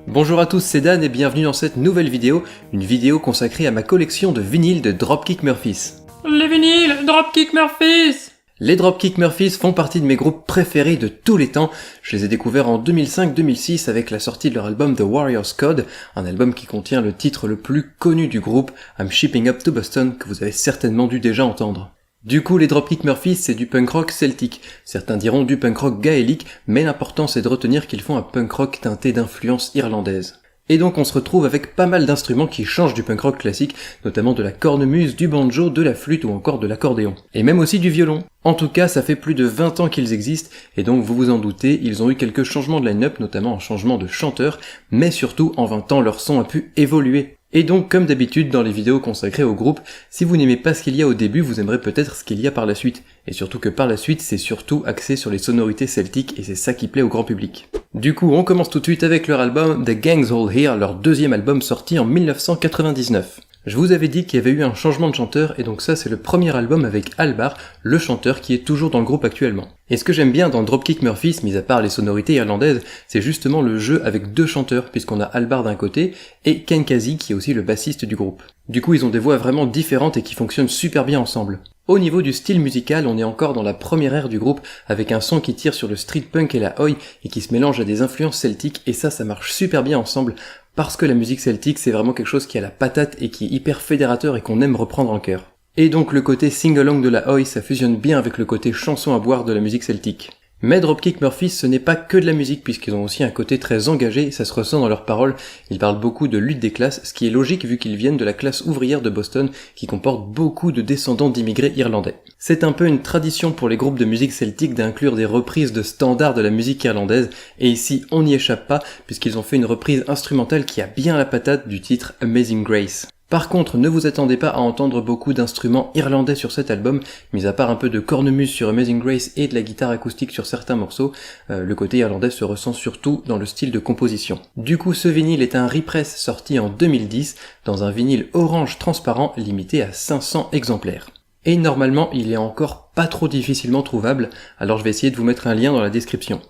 Bonjour à tous, c'est Dan et bienvenue dans cette nouvelle vidéo, une vidéo consacrée à ma collection de vinyles de Dropkick Murphys. Les vinyles, Dropkick Murphys! Les Dropkick Murphys font partie de mes groupes préférés de tous les temps. Je les ai découverts en 2005-2006 avec la sortie de leur album The Warrior's Code, un album qui contient le titre le plus connu du groupe, I'm Shipping Up to Boston, que vous avez certainement dû déjà entendre. Du coup, les Dropkick Murphys, c'est du punk rock celtique. Certains diront du punk rock gaélique, mais l'important c'est de retenir qu'ils font un punk rock teinté d'influence irlandaise. Et donc on se retrouve avec pas mal d'instruments qui changent du punk rock classique, notamment de la cornemuse, du banjo, de la flûte ou encore de l'accordéon. Et même aussi du violon. En tout cas, ça fait plus de 20 ans qu'ils existent, et donc vous vous en doutez, ils ont eu quelques changements de line-up, notamment un changement de chanteur, mais surtout en 20 ans leur son a pu évoluer. Et donc, comme d'habitude dans les vidéos consacrées au groupe, si vous n'aimez pas ce qu'il y a au début, vous aimerez peut-être ce qu'il y a par la suite. Et surtout que par la suite, c'est surtout axé sur les sonorités celtiques et c'est ça qui plaît au grand public. Du coup, on commence tout de suite avec leur album The Gang's All Here, leur deuxième album sorti en 1999. Je vous avais dit qu'il y avait eu un changement de chanteur et donc ça c'est le premier album avec Albar, le chanteur qui est toujours dans le groupe actuellement. Et ce que j'aime bien dans Dropkick Murphys, mis à part les sonorités irlandaises, c'est justement le jeu avec deux chanteurs, puisqu'on a Albar d'un côté et Ken Casey qui est aussi le bassiste du groupe. Du coup ils ont des voix vraiment différentes et qui fonctionnent super bien ensemble. Au niveau du style musical, on est encore dans la première ère du groupe, avec un son qui tire sur le street punk et la oi et qui se mélange à des influences celtiques, et ça marche super bien ensemble, parce que la musique celtique c'est vraiment quelque chose qui a la patate et qui est hyper fédérateur et qu'on aime reprendre en chœur. Et donc le côté sing-along de la oi, ça fusionne bien avec le côté chanson à boire de la musique celtique. Mais Dropkick Murphys, ce n'est pas que de la musique puisqu'ils ont aussi un côté très engagé, ça se ressent dans leurs paroles, ils parlent beaucoup de lutte des classes, ce qui est logique vu qu'ils viennent de la classe ouvrière de Boston qui comporte beaucoup de descendants d'immigrés irlandais. C'est un peu une tradition pour les groupes de musique celtique d'inclure des reprises de standards de la musique irlandaise, et ici on n'y échappe pas puisqu'ils ont fait une reprise instrumentale qui a bien la patate du titre Amazing Grace. Par contre, ne vous attendez pas à entendre beaucoup d'instruments irlandais sur cet album, mis à part un peu de cornemuse sur Amazing Grace et de la guitare acoustique sur certains morceaux, le côté irlandais se ressent surtout dans le style de composition. Du coup, ce vinyle est un repress sorti en 2010, dans un vinyle orange transparent limité à 500 exemplaires. Et normalement, il est encore pas trop difficilement trouvable, alors je vais essayer de vous mettre un lien dans la description.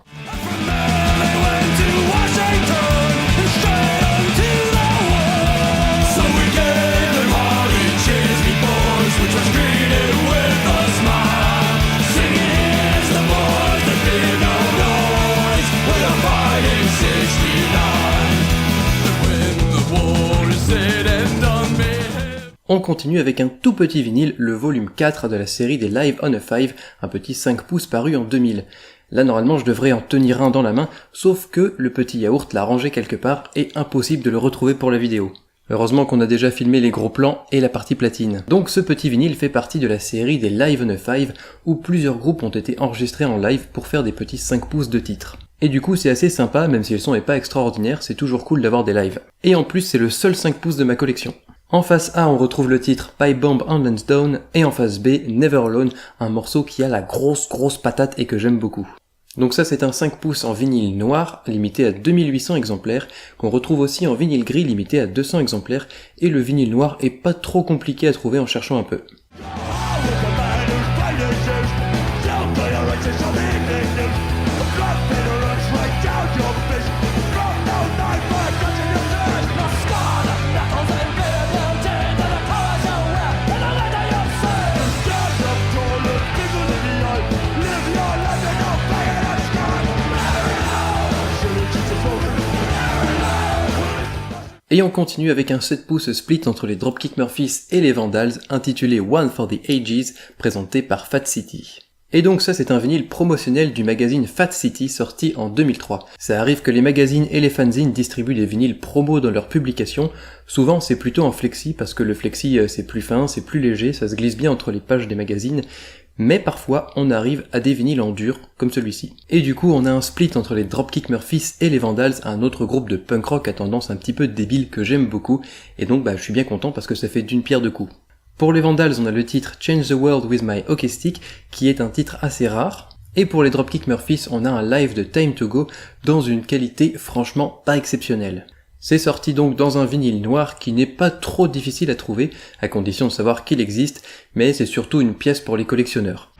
On continue avec un tout petit vinyle, le volume 4 de la série des Live on a 5, un petit 5 pouces paru en 2000. Là normalement je devrais en tenir un dans la main, sauf que le petit yaourt l'a rangé quelque part et impossible de le retrouver pour la vidéo. Heureusement qu'on a déjà filmé les gros plans et la partie platine. Donc ce petit vinyle fait partie de la série des Live on a 5, où plusieurs groupes ont été enregistrés en live pour faire des petits 5 pouces de titres. Et du coup c'est assez sympa, même si le son est pas extraordinaire, c'est toujours cool d'avoir des lives. Et en plus c'est le seul 5 pouces de ma collection. En face A, on retrouve le titre Pipe Bomb on Lansdowne et en face B, Never Alone, un morceau qui a la grosse patate et que j'aime beaucoup. Donc ça c'est un 5 pouces en vinyle noir, limité à 2800 exemplaires, qu'on retrouve aussi en vinyle gris limité à 200 exemplaires, et le vinyle noir est pas trop compliqué à trouver en cherchant un peu. Et on continue avec un 7 pouces split entre les Dropkick Murphys et les Vandals, intitulé One for the Ages, présenté par Fat City. Et donc ça c'est un vinyle promotionnel du magazine Fat City sorti en 2003. Ça arrive que les magazines et les fanzines distribuent des vinyles promo dans leurs publications, souvent c'est plutôt en flexi parce que le flexi c'est plus fin, c'est plus léger, ça se glisse bien entre les pages des magazines, mais parfois on arrive à des vinyles en dur, comme celui-ci. Et du coup on a un split entre les Dropkick Murphys et les Vandals, un autre groupe de punk rock à tendance un petit peu débile que j'aime beaucoup, et donc je suis bien content parce que ça fait d'une pierre deux coups. Pour les Vandals on a le titre Change the World with My Hockey Stick, qui est un titre assez rare, et pour les Dropkick Murphys on a un live de Time to Go dans une qualité franchement pas exceptionnelle. C'est sorti donc dans un vinyle noir qui n'est pas trop difficile à trouver, à condition de savoir qu'il existe, mais c'est surtout une pièce pour les collectionneurs.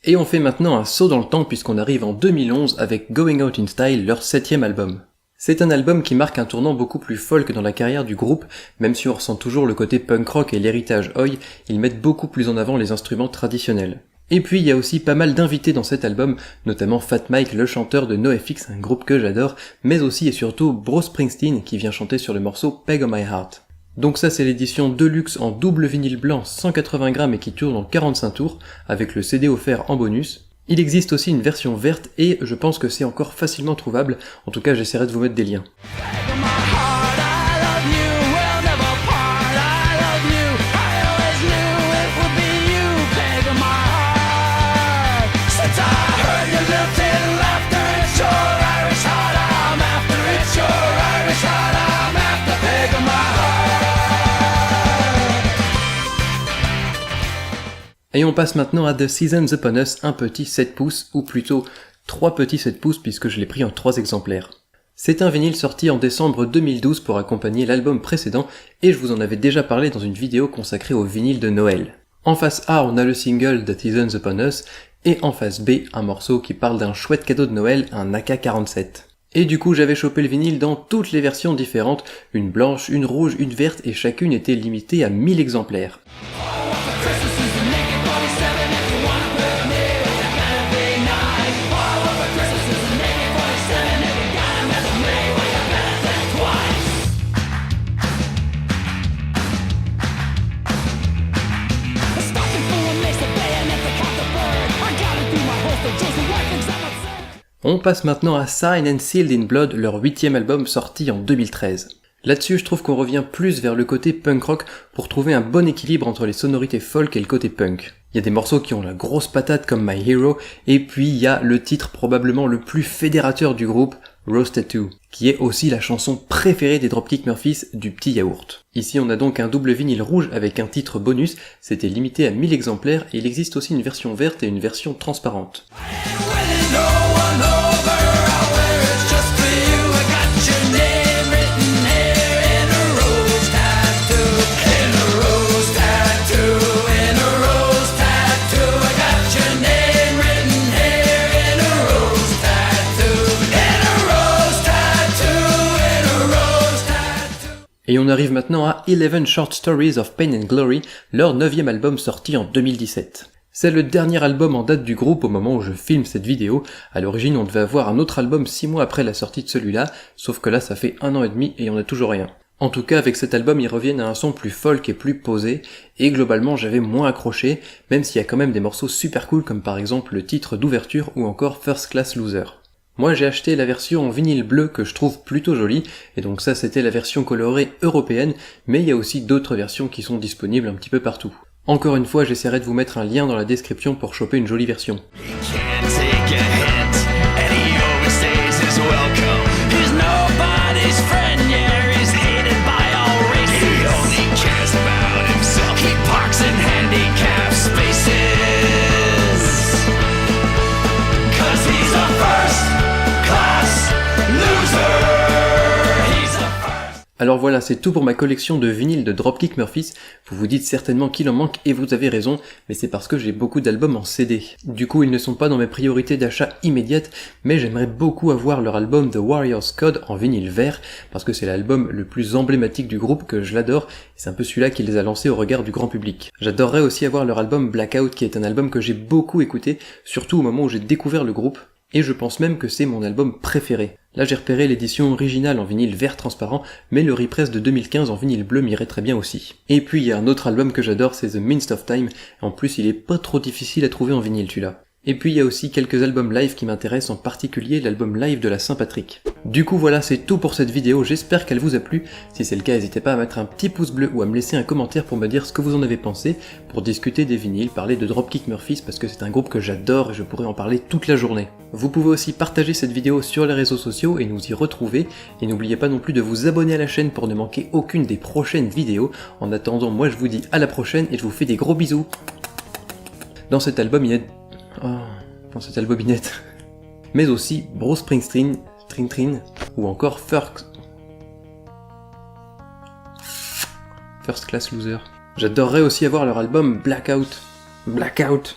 Et on fait maintenant un saut dans le temps puisqu'on arrive en 2011 avec Going Out in Style, leur 7ème album. C'est un album qui marque un tournant beaucoup plus folk dans la carrière du groupe, même si on ressent toujours le côté punk rock et l'héritage oi, ils mettent beaucoup plus en avant les instruments traditionnels. Et puis il y a aussi pas mal d'invités dans cet album, notamment Fat Mike, le chanteur de NoFX, un groupe que j'adore, mais aussi et surtout Bruce Springsteen qui vient chanter sur le morceau Peg on My Heart. Donc ça c'est l'édition Deluxe en double vinyle blanc 180 grammes et qui tourne en 45 tours, avec le CD offert en bonus. Il existe aussi une version verte et je pense que c'est encore facilement trouvable, en tout cas j'essaierai de vous mettre des liens. Et on passe maintenant à The Seasons Upon Us, un petit 7 pouces, ou plutôt 3 petits 7 pouces puisque je l'ai pris en 3 exemplaires. C'est un vinyle sorti en décembre 2012 pour accompagner l'album précédent, et je vous en avais déjà parlé dans une vidéo consacrée au vinyle de Noël. En face A, on a le single The Seasons Upon Us, et en face B, un morceau qui parle d'un chouette cadeau de Noël, un AK-47. Et du coup j'avais chopé le vinyle dans toutes les versions différentes, une blanche, une rouge, une verte, et chacune était limitée à 1000 exemplaires. On passe maintenant à Signed and Sealed in Blood, leur 8ème album sorti en 2013. Là-dessus, je trouve qu'on revient plus vers le côté punk rock pour trouver un bon équilibre entre les sonorités folk et le côté punk. Il y a des morceaux qui ont la grosse patate comme My Hero, et puis il y a le titre probablement le plus fédérateur du groupe, Rose Tattoo, qui est aussi la chanson préférée des Dropkick Murphys, du petit yaourt. Ici on a donc un double vinyle rouge avec un titre bonus, c'était limité à 1000 exemplaires et il existe aussi une version verte et une version transparente. Et on arrive maintenant à 11 Short Stories of Pain and Glory, leur 9ème album sorti en 2017. C'est le dernier album en date du groupe au moment où je filme cette vidéo. À l'origine, on devait avoir un autre album 6 mois après la sortie de celui-là, sauf que là ça fait 1 an et demi et on a toujours rien. En tout cas, avec cet album, ils reviennent à un son plus folk et plus posé, et globalement j'avais moins accroché, même s'il y a quand même des morceaux super cool comme par exemple le titre d'ouverture ou encore First Class Loser. Moi j'ai acheté la version en vinyle bleu que je trouve plutôt jolie, et donc ça c'était la version colorée européenne, mais il y a aussi d'autres versions qui sont disponibles un petit peu partout. Encore une fois, j'essaierai de vous mettre un lien dans la description pour choper une jolie version. Alors voilà, c'est tout pour ma collection de vinyles de Dropkick Murphys. Vous vous dites certainement qu'il en manque et vous avez raison, mais c'est parce que j'ai beaucoup d'albums en CD. Du coup, ils ne sont pas dans mes priorités d'achat immédiates, mais j'aimerais beaucoup avoir leur album The Warriors Code en vinyle vert, parce que c'est l'album le plus emblématique du groupe, que je l'adore, et c'est un peu celui-là qui les a lancés au regard du grand public. J'adorerais aussi avoir leur album Blackout, qui est un album que j'ai beaucoup écouté, surtout au moment où j'ai découvert le groupe, et je pense même que c'est mon album préféré. Là j'ai repéré l'édition originale en vinyle vert transparent, mais le repress de 2015 en vinyle bleu m'irait très bien aussi. Et puis il y a un autre album que j'adore, c'est The Minst of Time, en plus il est pas trop difficile à trouver en vinyle celui-là. Et puis il y a aussi quelques albums live qui m'intéressent, en particulier l'album live de la Saint-Patrick. Du coup voilà, c'est tout pour cette vidéo, j'espère qu'elle vous a plu. Si c'est le cas, n'hésitez pas à mettre un petit pouce bleu ou à me laisser un commentaire pour me dire ce que vous en avez pensé, pour discuter des vinyles, parler de Dropkick Murphys parce que c'est un groupe que j'adore et je pourrais en parler toute la journée. Vous pouvez aussi partager cette vidéo sur les réseaux sociaux et nous y retrouver, et n'oubliez pas non plus de vous abonner à la chaîne pour ne manquer aucune des prochaines vidéos. En attendant, moi je vous dis à la prochaine et je vous fais des gros bisous. Dans cet album il y a... dans cette albobinette. Mais aussi Bruce Springsteen, Trin, ou encore First Class Loser. J'adorerais aussi avoir leur album Blackout.